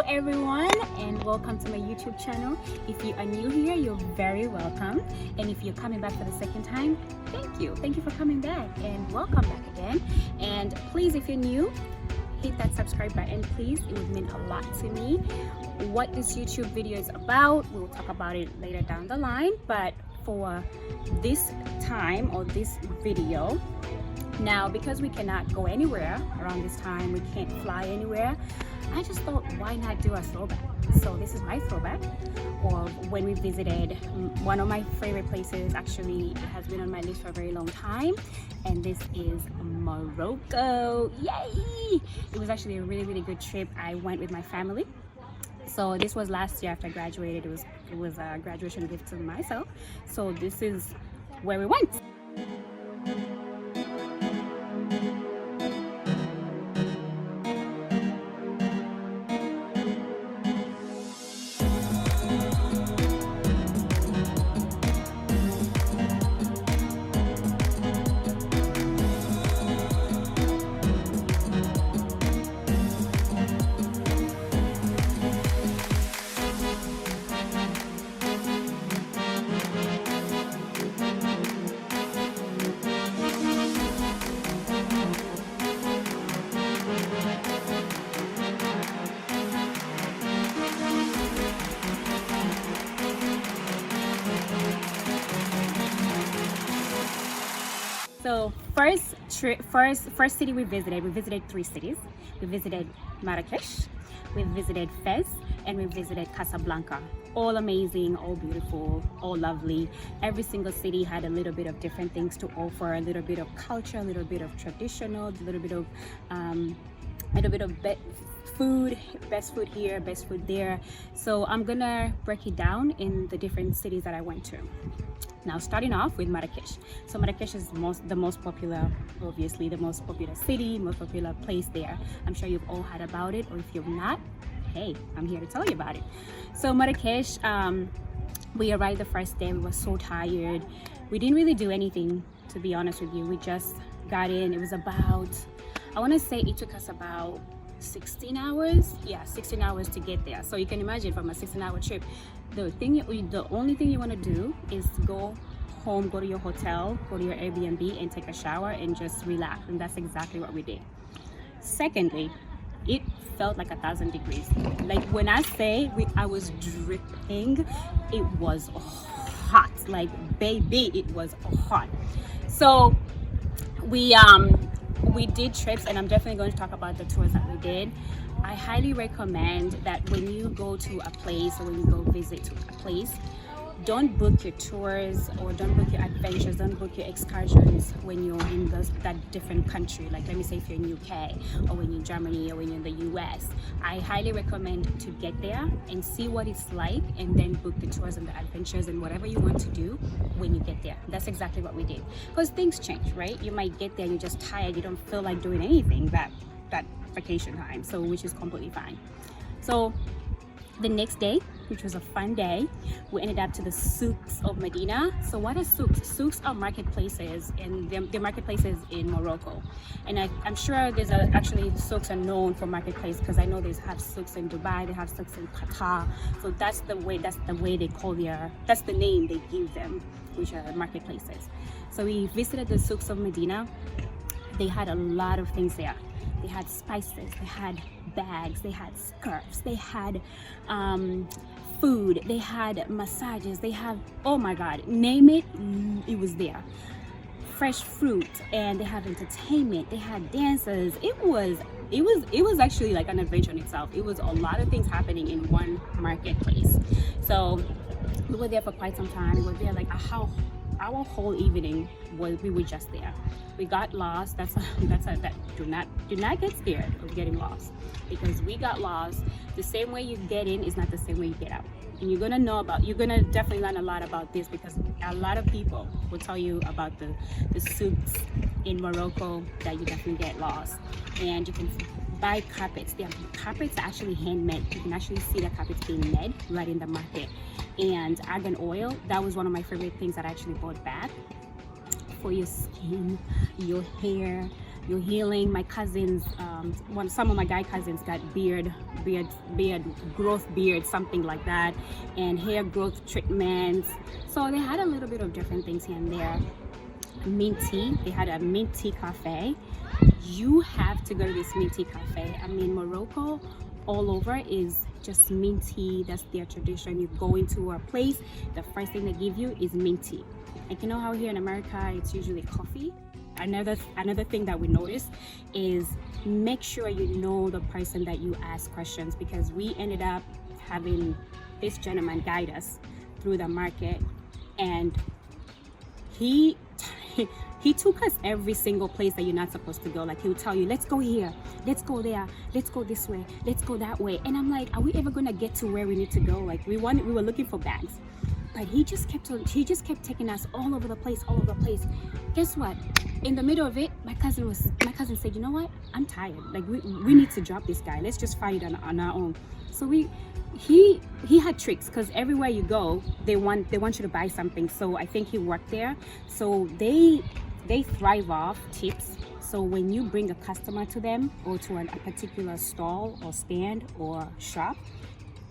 everyone, and welcome to my YouTube channel. If you are new here, you're very welcome, and if you're coming back for the second time, thank you for coming back, and welcome back again. And please, if you're new, hit that subscribe button, please. It would mean a lot to me. What this YouTube video is about, we'll talk about it later down the line, but for this time or this video now, because we cannot go anywhere around this time, we can't fly anywhere, I just thought, why not do a throwback? So this is my throwback of when we visited one of my favorite places. Actually, it has been on my list for a very long time, and this is Morocco. Yay! It was actually a really good trip. I went with my family. So this was last year after I graduated. It was a graduation gift to myself. So this is where we went. So first city we visited three cities. We visited Marrakech, we visited Fez, and we visited Casablanca. All amazing, all beautiful, all lovely. Every single city had a little bit of different things to offer, a little bit of culture, a little bit of traditional, a little bit of food, best food here, best food there. So I'm gonna break it down in the different cities that I went to. Now, starting off with Marrakech. So Marrakech is the most popular, obviously the most popular city, most popular place there. I'm sure you've all heard about it, or if you've not, hey, I'm here to tell you about it. So Marrakech, we arrived the first day. We were so tired. We didn't really do anything, to be honest with you. We just got in. It was about, I want to say it took us about 16 hours. Yeah, 16 hours to get there. So you can imagine, from a 16-hour trip, the only thing you want to do is go home, go to your hotel, go to your Airbnb and take a shower and just relax. And that's exactly what we did. Secondly, it felt like 1,000 degrees. Like, when I say I was dripping, it was hot. Like, baby, it was hot. So we did trips, and I'm definitely going to talk about the tours that we did. I highly recommend that when you go to a place, or when you go visit a place, don't book your tours or don't book your adventures, don't book your excursions when you're in that different country. Like, let me say if you're in UK, or when you're in Germany, or when you're in the US. I highly recommend to get there and see what it's like, and then book the tours and the adventures and whatever you want to do when you get there. That's exactly what we did, because things change, right? You might get there and you're just tired, you don't feel like doing anything that vacation time, so which is completely fine. So the next day, which was a fun day, we ended up to the souks of Medina. So what are souks? Souks are marketplaces, and they're marketplaces in Morocco. And I'm sure there's actually souks are known for marketplace, because I know they have souks in Dubai, they have souks in Qatar. So that's the way they call that's the name they give them, which are marketplaces. So we visited the souks of Medina. They had a lot of things there. They had spices, they had bags, they had scarves, they had food, they had massages, they have, oh my god, name it, it was there. Fresh fruit, and they have entertainment, they had dancers. It was actually like an adventure in itself. It was a lot of things happening in one marketplace. So we were there for quite some time. We were there like our whole evening we were just there. We got lost. Do not get scared of getting lost, because we got lost. The same way you get in is not the same way you get out. And you're gonna definitely learn a lot about this, because a lot of people will tell you about the souks in Morocco that you definitely get lost. And you can buy carpets. The carpets are actually handmade. You can actually see the carpets being made right in the market. And argan oil, that was one of my favorite things that I actually bought back for your skin, your hair, you're healing. My cousins, some of my guy cousins got beard growth, something like that, and hair growth treatments. So they had a little bit of different things here and there. Mint tea, they had a mint tea cafe. You have to go to this mint tea cafe. I mean, Morocco all over is just mint tea. That's their tradition. You go into a place, the first thing they give you is mint tea. Like, you know how here in America it's usually coffee. Another thing that we noticed is make sure you know the person that you ask questions, because we ended up having this gentleman guide us through the market, and he took us every single place that you're not supposed to go. Like, he would tell you, let's go here, let's go there, let's go this way, let's go that way. And I'm like, are we ever gonna get to where we need to go? Like, we were looking for bags, but he just kept taking us all over the place. Guess what? In the middle of it, my cousin said, you know what? I'm tired. Like, we need to drop this guy. Let's just fight it on our own. So he had tricks, because everywhere you go, they want you to buy something. So I think he worked there. So they thrive off tips. So when you bring a customer to them, or to a particular stall or stand or shop,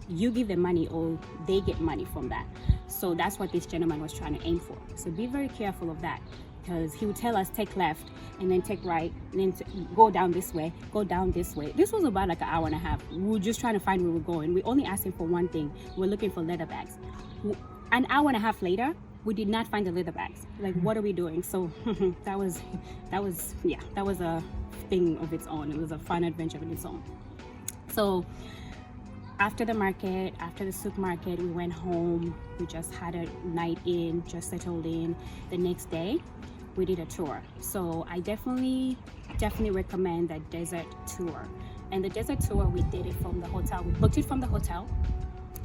you give them money or they get money from that. So that's what this gentleman was trying to aim for. So be very careful of that, because he would tell us take left and then take right and then go down this way, go down this way. This was about like an hour and a half. We were just trying to find where we're going. We only asked him for one thing. We're looking for leather bags. An hour and a half later, we did not find the leather bags. Like, what are we doing? So that was a thing of its own. It was a fun adventure of its own. So after the souk market, we went home. We just had a night in, just settled in. The next day, we did a tour. So I definitely recommend that desert tour. And the desert tour, we did it from the hotel. We booked it from the hotel.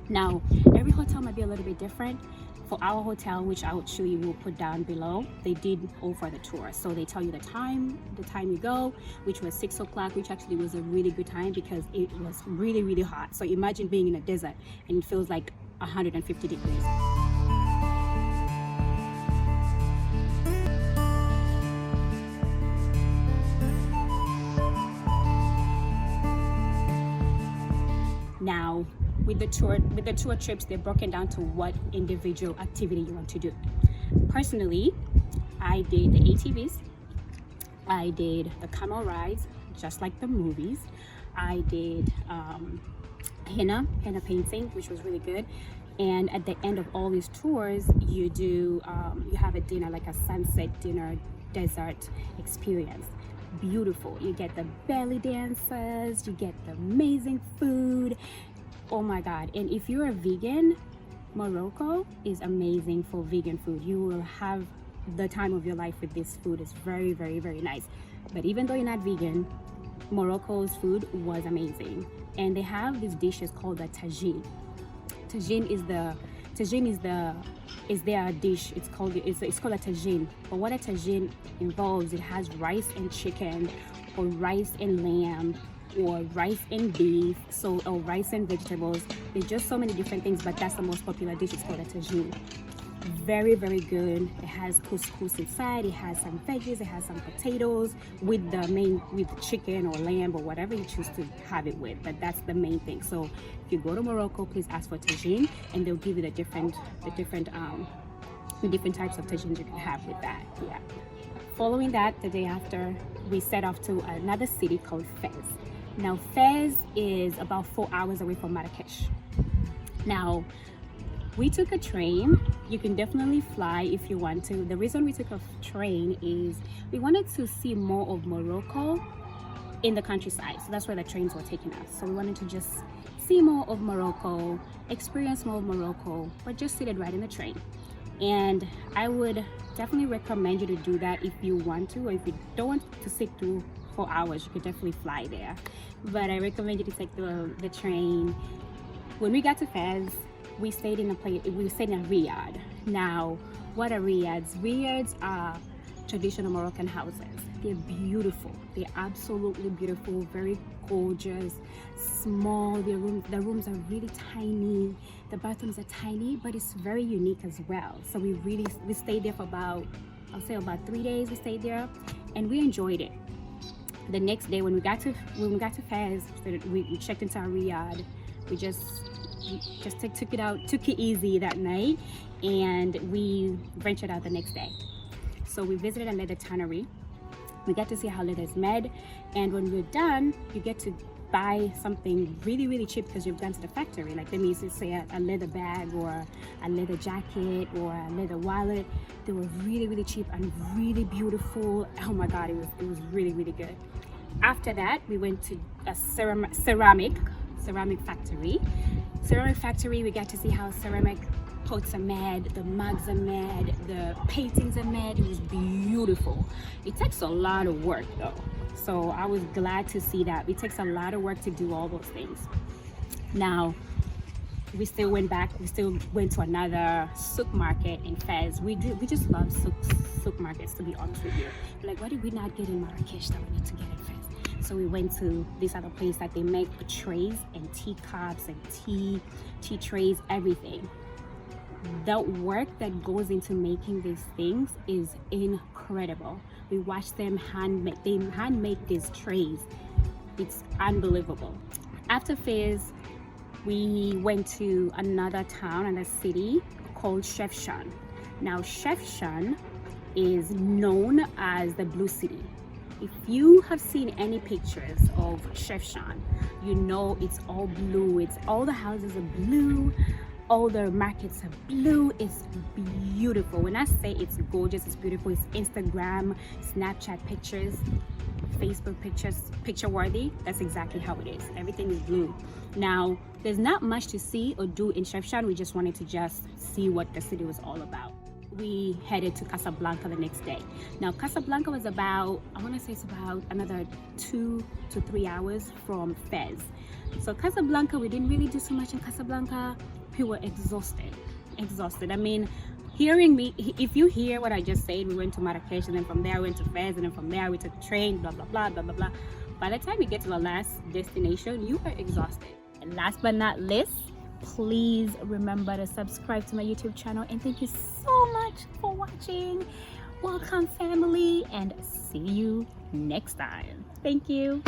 Now, every hotel might be a little bit different. For our hotel, which I actually will put down below, they did offer the tour. So they tell you the time you go, which was 6 o'clock, which actually was a really good time because it was really, really hot. So imagine being in a desert and it feels like 150 degrees. Now, with the tour trips, they're broken down to what individual activity you want to do. Personally, I did the ATVs, I did the camel rides, just like the movies. I did henna painting, which was really good. And at the end of all these tours, you have a dinner, like a sunset dinner, desert experience. Beautiful. You get the belly dancers, you get the amazing food. Oh my god. And if you're a vegan, Morocco is amazing for vegan food. You will have the time of your life with this food. It's very, very, very nice. But even though you're not vegan, Morocco's food was amazing. And they have these dishes called the tagine. Tagine is their dish. It's called a tagine. But what a tagine involves, it has rice and chicken, or rice and lamb, or rice and beef, or rice and vegetables. There's just so many different things, but that's the most popular dish. It's called a tagine. Very, very good. It has couscous inside, it has some veggies, it has some potatoes with chicken or lamb or whatever you choose to have it with, but that's the main thing. So if you go to Morocco, please ask for tagine, and they'll give you the different types of tagines you can have with that. Yeah. Following that, the day after, we set off to another city called Fez. Now, Fez is about 4 hours away from Marrakech. Now, we took a train. You can definitely fly if you want to. The reason we took a train is we wanted to see more of Morocco in the countryside. So that's where the trains were taking us. So we wanted to just see more of Morocco, experience more of Morocco, but just seated right in the train. And I would definitely recommend you to do that if you want to, or if you don't want to sit through 4 hours, you could definitely fly there. But I recommend you to take the train. When we got to Fez, we stayed in a riad. Now, what are riads? Riads are traditional Moroccan houses. They're beautiful. They're absolutely beautiful, very gorgeous, small. The rooms are really tiny. The bathrooms are tiny, but it's very unique as well. So we stayed there for about 3 days. We stayed there and we enjoyed it. The next day when we got to Fez, we checked into our Riyadh. We just took it easy that night, and we ventured out the next day. So we visited a leather tannery. We got to see how leather is made, and when we're done, you get to buy something really cheap because you've gone to the factory. Like, let me say a leather bag or a leather jacket or a leather wallet. They were really cheap and really beautiful. Oh my god, it was really good. After that, we went to a ceramic factory. We got to see how ceramic pots are made, the mugs are made, the paintings are made. It was beautiful. It takes a lot of work though, so I was glad to see that. It takes a lot of work to do all those things. Now we still went to another souk market in Fez. We just love souk markets, to be honest with you. Like, what did we not get in Marrakech that we need to get in Fez? So we went to this other place that they make trays and teacups and tea trays, everything. The work that goes into making these things is incredible. We watched them handmade these trays. It's unbelievable. After Fez, we went to another town and a city called Chefchaouen. Now Chefchaouen is known as the Blue City. If you have seen any pictures of Chefchaouen, you know it's all blue. All the houses are blue, all the markets are blue. It's beautiful. When I say it's gorgeous, it's beautiful, it's Instagram, Snapchat pictures, Facebook pictures, picture worthy. That's exactly how it is. Everything is blue. Now there's not much to see or do in Chefchaouen. We just wanted to just see what the city was all about. We headed to Casablanca the next day. Now Casablanca was about, I want to say it's about another 2 to 3 hours from Fez. So Casablanca, we didn't really do so much in Casablanca. We were exhausted. I mean, hearing me, if you hear what I just said, we went to Marrakech, and then from there we went to Fez, and then from there we took a train, blah blah blah blah blah blah. By the time you get to the last destination, you are exhausted. And last but not least, please remember to subscribe to my YouTube channel, and thank you so much for watching. Welcome family, and see you next time. Thank you.